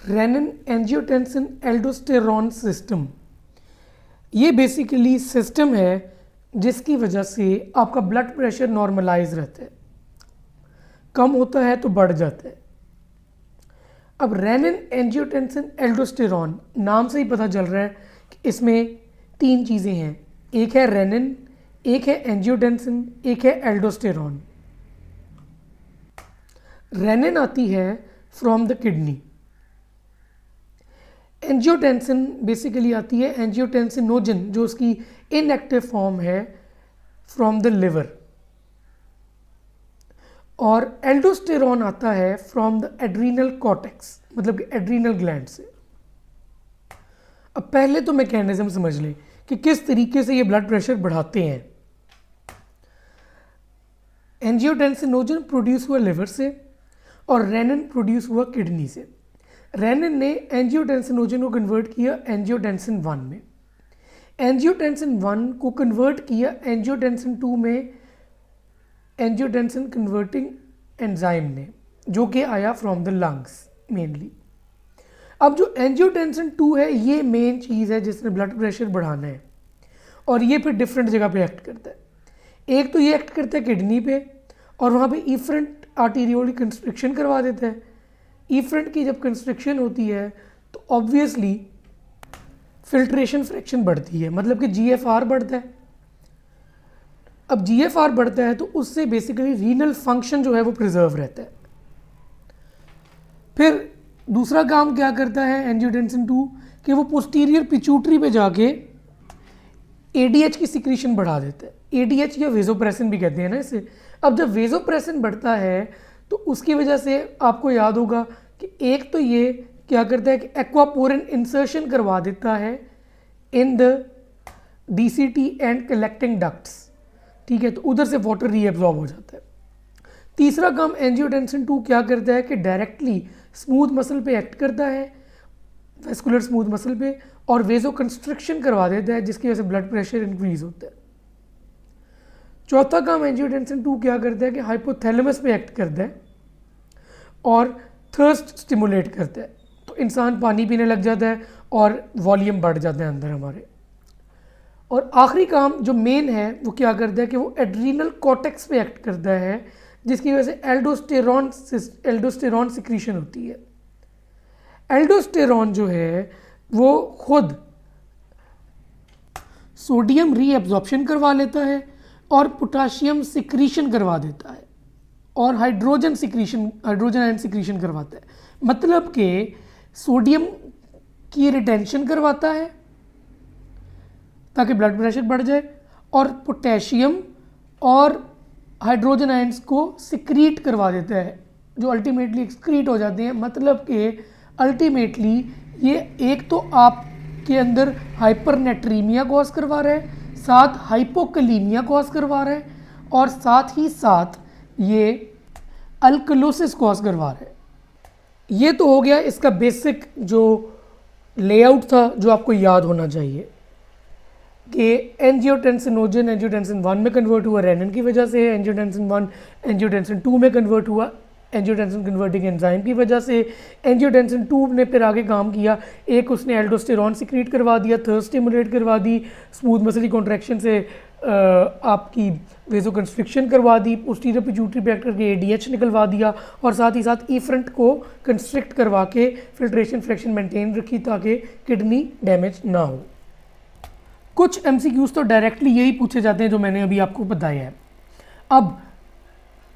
Rennin angiotensin aldosterone system, ये basically system है जिसकी वजह से आपका ब्लड प्रेशर नॉर्मलाइज रहता है, कम होता है तो बढ़ जाता है। अब रेनिन एंजियोटेंसिन एल्डोस्टेरॉन नाम से ही पता चल रहा है कि इसमें तीन चीज़ें हैं, एक है रेनिन, एक है एंजियोटेंसिन, एक है एल्डोस्टेरॉन। रेनिन आती है from the kidney, angiotensin basically आती है एंजियोटेंसिनोजन जो उसकी इनएक्टिव फॉर्म है फ्रॉम द लिवर, और एल्डोस्टेरॉन आता है फ्रॉम द एड्रीनल कॉर्टेक्स, मतलब कि एड्रीनल ग्लैंड से। अब पहले तो मैकेनिज्म समझ लें कि किस तरीके से ये ब्लड प्रेशर बढ़ाते हैं। एंजियोटेंसिनोजन प्रोड्यूस हुआ लिवर से और रेनिन प्रोड्यूस हुआ किडनी से। रेनिन ने एंजियोटेंसिनोजन को कन्वर्ट किया एंजियोटेंसिन 1 में, एंजियोटेंसिन 1 को कन्वर्ट किया एंजियोटेंसिन 2 में एंजियोटेंसिन कन्वर्टिंग एंजाइम ने, जो कि आया फ्रॉम द लंग्स मेनली। अब जो एंजियोटेंसिन 2 है ये मेन चीज़ है जिसने ब्लड प्रेशर बढ़ाना है, और ये फिर डिफरेंट जगह पे एक्ट करता है। एक तो ये एक्ट करता है किडनी पे और वहाँ पे इफरेंट आर्टीरियोली कंस्ट्रिक्शन करवा देता है। इफरेंट की जब कंस्ट्रिक्शन होती है तो ऑब्वियसली फिल्ट्रेशन फ्रैक्शन बढ़ती है, मतलब कि जीएफआर बढ़ता है। अब जीएफआर बढ़ता है तो उससे बेसिकली रीनल फंक्शन जो है वो प्रिजर्व रहता है। फिर दूसरा काम क्या करता है एंजियोटेंसिन 2 कि वो पोस्टीरियर पिट्यूटरी पे जाके एडीएच की सिक्रीशन बढ़ा देता है। एडीएच या वेजोप्रेसिन भी कहते हैं ना इसे। अब जब वेजोप्रेसिन बढ़ता है तो उसकी वजह से आपको याद होगा कि एक तो ये क्या करता है कि एक्वापोरिन इंसर्शन करवा देता है in the DCT and collecting ducts, ठीक है, तो उधर से वाटर रीएब्जॉर्ब हो जाता है। तीसरा काम एंजियोटेंसिन 2 क्या करता है कि डायरेक्टली स्मूथ मसल पे एक्ट करता है, वेस्कुलर स्मूथ मसल पे, और वेजो कंस्ट्रिक्शन करवा देता है जिसकी वजह से ब्लड प्रेशर इंक्रीज होता है। चौथा काम एंजियोटेंसिन 2 क्या करता है कि हाइपोथैलेमस पे एक्ट करता है और थर्स्ट स्टिमुलेट करता है, तो इंसान पानी पीने लग जाता है और वॉल्यूम बढ़ जाता है अंदर हमारे। और आखिरी काम जो मेन है वो क्या करता है कि वो एड्रीनल कॉर्टेक्स पे एक्ट करता है जिसकी वजह से एल्डोस्टेरॉन सिक्रीशन होती है। एल्डोस्टेरॉन जो है वो खुद सोडियम रीएब्जॉर्प्शन करवा लेता है और पोटाशियम सिक्रीशन करवा देता है और हाइड्रोजन आयन सिक्रीशन करवाता है, मतलब कि सोडियम की रिटेंशन करवाता है ताकि ब्लड प्रेशर बढ़ जाए, और पोटेशियम और हाइड्रोजन आयंस को सिक्रीट करवा देता है जो अल्टीमेटली एक्सक्रीट हो जाते हैं। मतलब कि अल्टीमेटली ये एक तो आपके अंदर हाइपरनेट्रीमिया कॉज करवा रहा है, साथ हाइपोकलीमिया कॉज करवा रहा है, और साथ ही साथ ये अल्कलोसिस कॉज करवा रहा है। ये तो हो गया इसका बेसिक जो लेआउट था जो आपको याद होना चाहिए कि एंजियोटेंसिनोजन एंजियोटेंसिन 1 में कन्वर्ट हुआ रेनिन की वजह से, एंजियोटेंसिन 1 एंजियोटेंसिन 2 में कन्वर्ट हुआ एंजियोटेंसिन कन्वर्टिंग एंजाइम की वजह से। एंजियोटेंसिन 2 ने फिर आगे काम किया, एक उसने एल्डोस्टेरॉन सिक्रीट करवा दिया, थर्स्ट स्टिमुलेट करवा दी, स्मूथ मसल कॉन्ट्रैक्शन से आपकी वेजो कंस्ट्रिक्शन करवा दी, पोस्टीरियर पिट्यूटरी पे एक्ट करके एडीएच निकलवा दिया, और साथ ही साथ इफरेंट को कंस्ट्रिक्ट करवा के फिल्ट्रेशन फ्रैक्शन मेंटेन रखी ताकि किडनी डैमेज ना हो। कुछ एमसीक्यूज तो डायरेक्टली यही पूछे जाते हैं जो मैंने अभी आपको बताया है। अब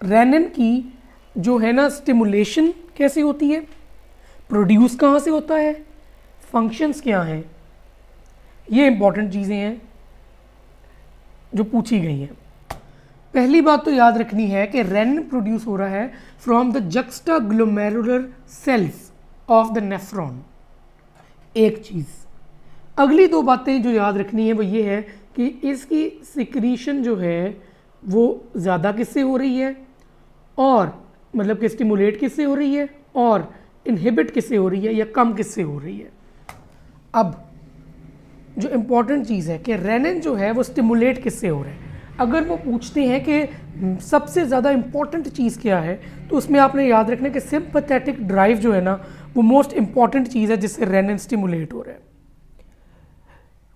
रेनिन की जो है ना स्टिमुलेशन कैसे होती है, प्रोड्यूस कहाँ से होता है, फंक्शंस क्या हैं, ये इंपॉर्टेंट चीज़ें हैं जो पूछी गई हैं। पहली बात तो याद रखनी है कि रेनिन प्रोड्यूस हो रहा है from the juxtaglomerular cells of the nephron, एक चीज़। अगली दो बातें जो याद रखनी है वो ये है कि इसकी सिक्रीशन जो है वो ज़्यादा किससे हो रही है, और मतलब कि स्टिमुलेट किससे हो रही है, और इनहिबिट किससे हो रही है या कम किससे हो रही है। अब जो इम्पॉर्टेंट चीज़ है कि रेनिन जो है वो स्टिमुलेट किससे हो रहा है। अगर वो पूछते हैं कि सबसे ज़्यादा इम्पॉर्टेंट चीज़ क्या है, तो उसमें आपने याद रखना कि सिंपैथेटिक ड्राइव जो है ना, वो मोस्ट इम्पॉर्टेंट चीज़ है जिससे रेनिन स्टिमुलेट हो रहा है।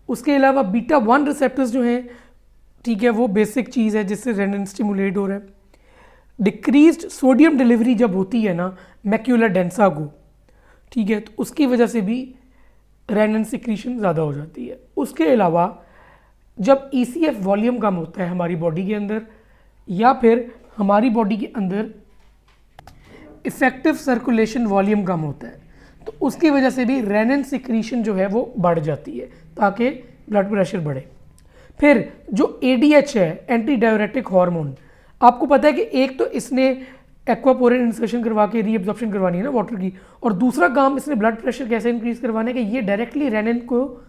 उसके अलावा बीटा 1 रिसेप्टर्स जो हैं, ठीक है, वो बेसिक चीज़ है जिससे रेनिन स्टिमुलेट हो रहा है। डिक्रीज्ड सोडियम डिलीवरी जब होती है ना मैक्यूला डेंसा को, ठीक है, तो उसकी वजह से भी रेनिन सिक्रीशन ज़्यादा हो जाती है। उसके अलावा जब ECF वॉल्यूम कम होता है हमारी बॉडी के अंदर, या फिर हमारी बॉडी के अंदर इफेक्टिव सर्कुलेशन वॉल्यूम कम होता है, तो उसकी वजह से भी रेनिन सिक्रीशन जो है वो बढ़ जाती है ताकि ब्लड प्रेशर बढ़े। फिर जो ADH है, एंटी डाययूरेटिक हार्मोन, आपको पता है कि एक तो इसने एक्वापोरिन इंसर्शन करवा के रीअब्जॉर्प्शन करवानी है ना वाटर की, और दूसरा काम इसने ब्लड प्रेशर कैसे इंक्रीज करवाना है कि ये डायरेक्टली रेनिन को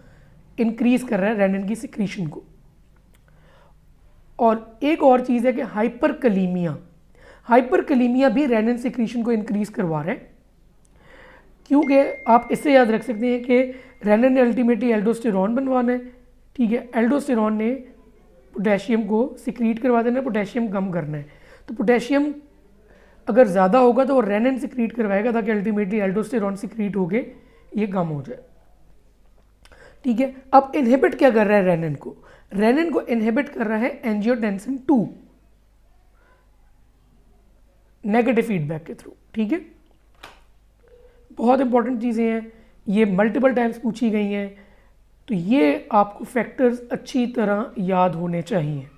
इंक्रीज कर रहा है, रेनिन की सिक्रीशन को। और एक और चीज़ है कि हाइपरकलीमिया भी रेनिन सिक्रीशन को इंक्रीज करवा रहा है, क्योंकि आप इससे याद रख सकते हैं कि रेनिन ने अल्टीमेटली एल्डोस्टेरॉन बनवाना है, ठीक है, एल्डोस्टेरॉन ने पोटेशियम को सिक्रीट करवा देना है, पोटेशियम कम करना है। तो पोटेशियम अगर ज़्यादा होगा तो वो रेनिन सिक्रीट करवाएगा ताकि अल्टीमेटली एल्डोस्टेरॉन सिक्रीट होके ये कम हो जाए, ठीक है। अब इनहिबिट क्या कर रहा है रेनिन को? रेनिन को इनहिबिट कर रहा है एंजियोटेंसिन 2 नेगेटिव फीडबैक के थ्रू, ठीक है। बहुत इंपॉर्टेंट चीज़ें हैं, ये मल्टीपल टाइम्स पूछी गई हैं, तो ये आपको फैक्टर्स अच्छी तरह याद होने चाहिए।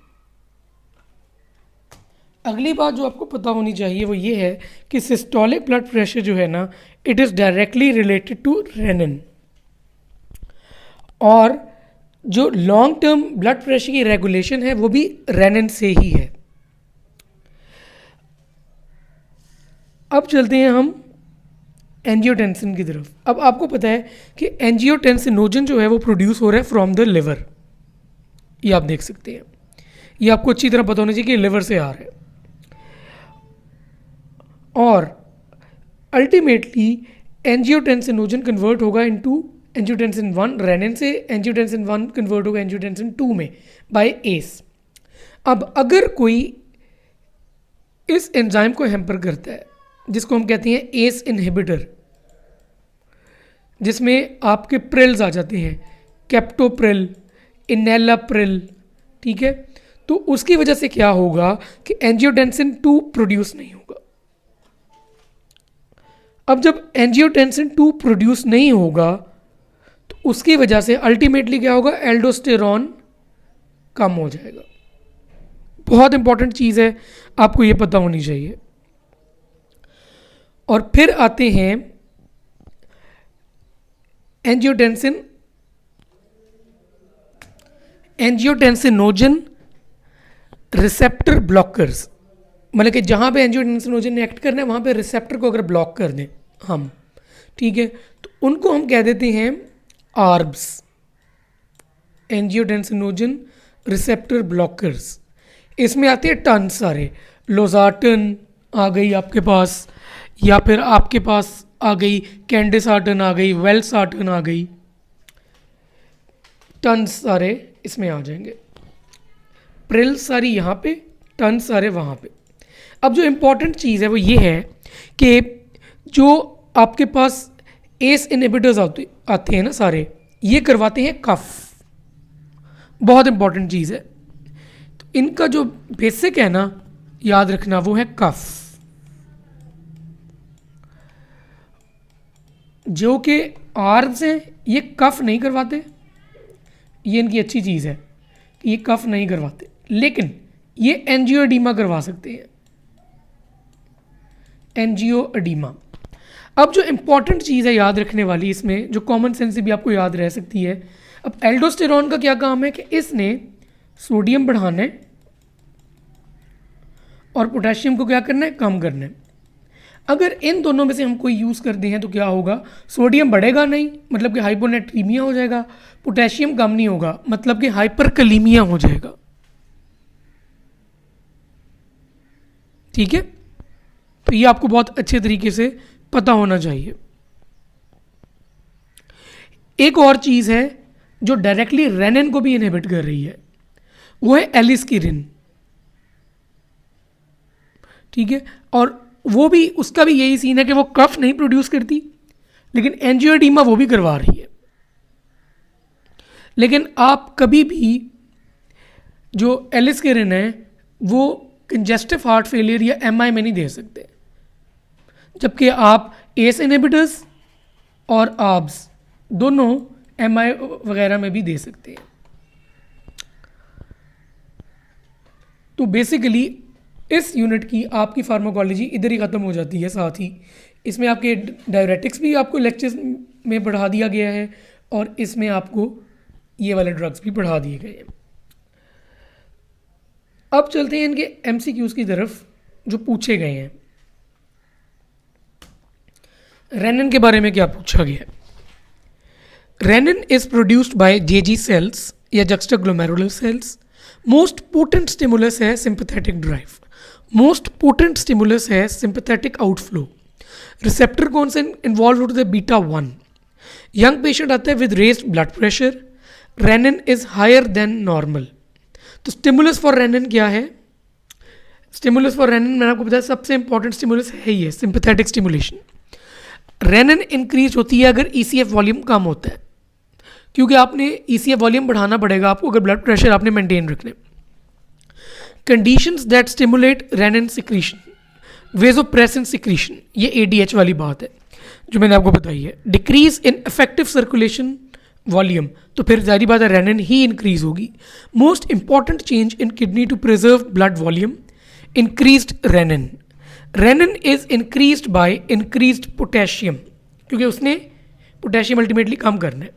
अगली बात जो आपको पता होनी चाहिए वो ये है कि सिस्टोलिक ब्लड प्रेशर जो है ना, it is directly related to renin, और जो लॉन्ग टर्म ब्लड प्रेशर की रेगुलेशन है वो भी रेनिन से ही है। अब चलते हैं हम एंजियोटेंसिन की तरफ। अब आपको पता है कि एंजियोटेंसिनोजन जो है वो प्रोड्यूस हो रहा है फ्रॉम द लिवर, ये आप देख सकते हैं, ये आपको अच्छी तरह पता होना चाहिए कि लिवर से आ रहा है। और अल्टीमेटली एंजियोटेंसिनोजन कन्वर्ट होगा इनटू एंजियोटेंसिन 1, रेनिन से एंजियोटेंसिन 1 कन्वर्ट होगा एंजियोटेंसिन 2 में बाय एस। अब अगर कोई इस एंजाइम को हैम्पर करता है, जिसको हम कहते हैं एस इनहिबिटर, जिसमें आपके प्रिल्स आ जाते हैं, कैप्टोप्रिल, इनेलाप्रिल, ठीक है, तो उसकी वजह से क्या होगा कि एंजियोटेंसिन 2 प्रोड्यूस नहीं होगा। अब जब एंजियोटेंसिन 2 प्रोड्यूस नहीं होगा तो उसकी वजह से अल्टीमेटली क्या होगा, एल्डोस्टेरॉन कम हो जाएगा। बहुत इंपॉर्टेंट चीज़ है, आपको ये पता होनी चाहिए। और फिर आते हैं एंजियोटेंसिनोजन रिसेप्टर ब्लॉकर्स, मतलब कि जहाँ पे एंजियोटेंसिनोजन ने एक्ट करना है वहाँ पे रिसेप्टर को अगर ब्लॉक कर दें हम, ठीक है, तो उनको हम कह देते हैं आर्ब्स, एंजियोटेंसिनोजन रिसेप्टर ब्लॉकर्स। इसमें आते हैं टन सारे, लोजार्टन आ गई आपके पास, या फिर आपके पास आ गई कैंडेसार्टन आ गई, वेलसार्टन आ गई, टन सारे इसमें आ जाएंगे, प्रिल सारी यहाँ पे, टन सारे वहाँ पे। अब जो इम्पॉर्टेंट चीज़ है वो ये है कि जो आपके पास एस इनहिबिटर्स आते हैं ना सारे, ये करवाते हैं कफ, बहुत इंपॉर्टेंट चीज़ है। तो इनका जो बेसिक है ना, याद रखना, वो है कफ, जो कि आर्म्स हैं ये कफ नहीं करवाते, ये इनकी अच्छी चीज़ है कि ये कफ नहीं करवाते, लेकिन ये एंजियोएडीमा करवा सकते हैं, एंजियोएडीमा। अब जो इम्पॉर्टेंट चीज़ है याद रखने वाली, इसमें जो कॉमन सेंस से भी आपको याद रह सकती है, अब एल्डोस्टेरॉन का क्या काम है कि इसने सोडियम बढ़ाना है और पोटेशियम को क्या करना है, कम करना है। अगर इन दोनों में से हम कोई यूज़ करते हैं तो क्या होगा, सोडियम बढ़ेगा नहीं, मतलब कि हाइपोनेट्रीमिया हो जाएगा, पोटेशियम कम नहीं होगा, मतलब कि हाइपरकलीमिया हो जाएगा, ठीक है। तो ये आपको बहुत अच्छे तरीके से पता होना चाहिए। एक और चीज़ है जो डायरेक्टली रेनिन को भी इनहिबिट कर रही है, वो है एलिस्किरिन, ठीक है। और वो भी, उसका भी यही सीन है कि वो कफ नहीं प्रोड्यूस करती, लेकिन एंजियोडीमा वो भी करवा रही है। लेकिन आप कभी भी जो एलिस्किरिन है वो कंजेस्टिव हार्ट फेलियर या एमआई में नहीं दे सकते, जबकि आप एस इनहिबिटर्स और आर्ब्स दोनों एमआई वगैरह में भी दे सकते हैं। तो बेसिकली इस यूनिट की आपकी फार्माकोलॉजी इधर ही ख़त्म हो जाती है। साथ ही इसमें आपके डायरेटिक्स भी आपको लेक्चर्स में पढ़ा दिया गया है और इसमें आपको ये वाले ड्रग्स भी पढ़ा दिए गए हैं। अब चलते हैं इनके एमसीक्यूज़ की तरफ जो पूछे गए हैं। रेनिन के बारे में क्या पूछा गया है? Renin is produced by JG cells या juxtaglomerular cells. Most potent stimulus है sympathetic drive, most potent stimulus है सिंपैथेटिक आउटफ्लो। रिसेप्टर कौन से इन्वॉल्व होते हैं? बीटा 1। यंग पेशेंट आता है with raised blood pressure. Renin is higher than normal. तो स्टिमुलस फॉर रेनिन क्या है? स्टिमुलस फॉर रेनिन मैंने आपको बताया सबसे इंपॉर्टेंट स्टिमुलस है ये सिंपैथेटिक स्टिमुलेशन। रेनिन इंक्रीज होती है अगर ईसीएफ वॉल्यूम कम होता है, क्योंकि आपने ईसीएफ वॉल्यूम बढ़ाना पड़ेगा आपको अगर ब्लड प्रेशर आपने मेंटेन रखने। Conditions that stimulate renin secretion, vasopressin secretion, ये एडीएच वाली बात है जो मैंने आपको बताई है। Decrease in effective circulation volume, तो फिर जारी बात है रेनिन ही इंक्रीज होगी। Most important change in kidney to preserve blood volume, increased renin. Renin is increased by increased potassium, क्योंकि उसने पोटेशियम अल्टीमेटली कम करना है।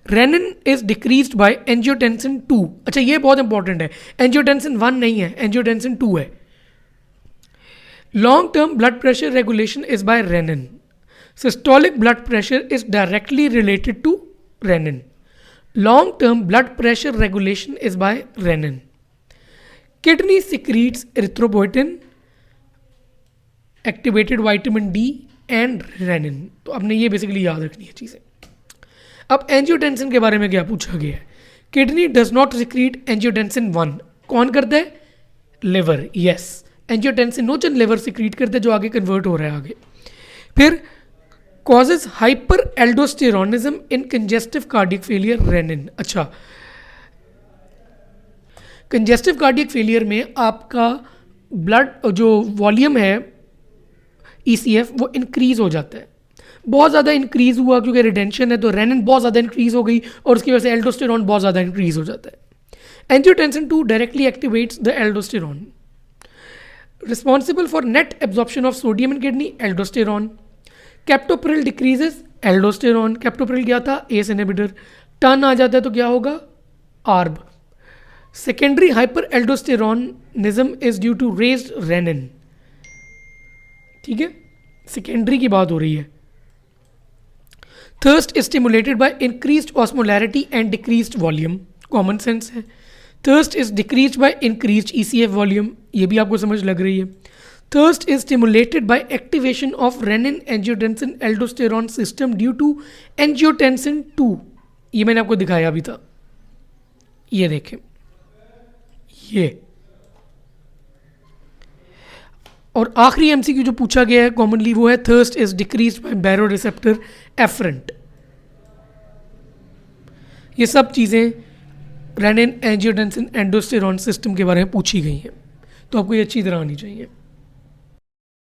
Renin is decreased by angiotensin 2। अच्छा ये बहुत इंपॉर्टेंट है, एंजियोटेंसिन 1 नहीं है, एंजियोटेंसिन 2 है। Long term blood pressure regulation is by renin. Systolic blood pressure is directly related to renin. Long term blood pressure regulation is by renin. Kidney secretes erythropoietin, activated vitamin D and renin. तो आपने ये basically याद रखनी है चीज़ें। अब angiotensin के बारे में क्या पूछा गया है? Kidney does not secrete angiotensin 1। कौन करता है? Liver. Yes, angiotensinogen liver secrete करता है जो आगे कन्वर्ट हो रहा है आगे। फिर causes hyperaldosteronism in congestive cardiac failure, renin. अच्छा, कंजेस्टिव कार्डियक फेलियर में आपका ब्लड जो वॉल्यूम है ईसीएफ वो इंक्रीज हो जाता है, बहुत ज़्यादा इंक्रीज हुआ क्योंकि रिटेंशन है, तो रेनिन बहुत ज़्यादा इंक्रीज हो गई और उसकी वजह से एल्डोस्टेरॉन बहुत ज़्यादा इंक्रीज हो जाता है। Angiotensin 2 directly activates the aldosterone. Responsible for net absorption of sodium in kidney, aldosterone. Captopril decreases aldosterone. Captopril क्या था? ACE inhibitor. टर्न आ जाता है तो क्या होगा? ARB. Secondary hyperaldosteronism is due to raised renin. ठीक है, सेकेंडरी की बात हो रही है। Thirst is stimulated by increased osmolarity and decreased volume, common sense है। Thirst is decreased by increased ECF volume, ये भी आपको समझ लग रही है। Thirst is stimulated by activation of renin angiotensin aldosterone system due to angiotensin 2, ये मैंने आपको दिखाया अभी था, ये देखें ये। और आखिरी एमसीक्यू जो पूछा गया है कॉमनली वो है thirst is decreased by baroreceptor afferent. ये सब चीज़ें रेनिन एंजियोटेंसिन एंडोस्टेरॉन सिस्टम के बारे में पूछी गई हैं, तो आपको ये अच्छी तरह आनी चाहिए।